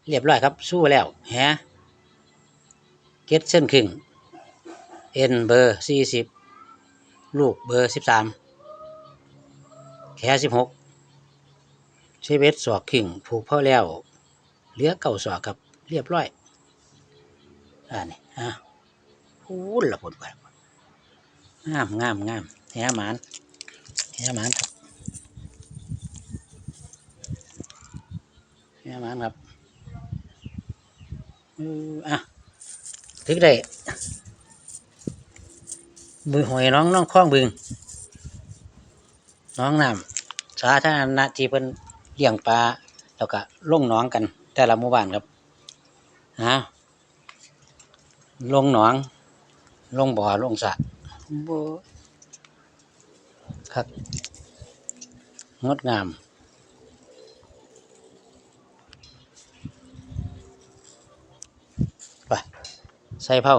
เรียบร้อยครับสู้แล้วแฮเก็ดเส้นครึ่งเอ็นเบอร์40ลูกเบอร์13แข1611ศอกครึ่งผูกพอแล้วเหลือ9ศอกครับเรียบร้อยนี่พูดละผลไปงามแหหมานครับแหหมานครับถึงได้มือหอยน้องคล้องบึงน้องน้ำสาธารณะที่เพิ่นเลี้ยงปลาแล้วก็ลงหนองกันแต่ละหมู่บ้านครับลงหนองลงบ่อลงสระบ่ครับงดงามไปใส่เผา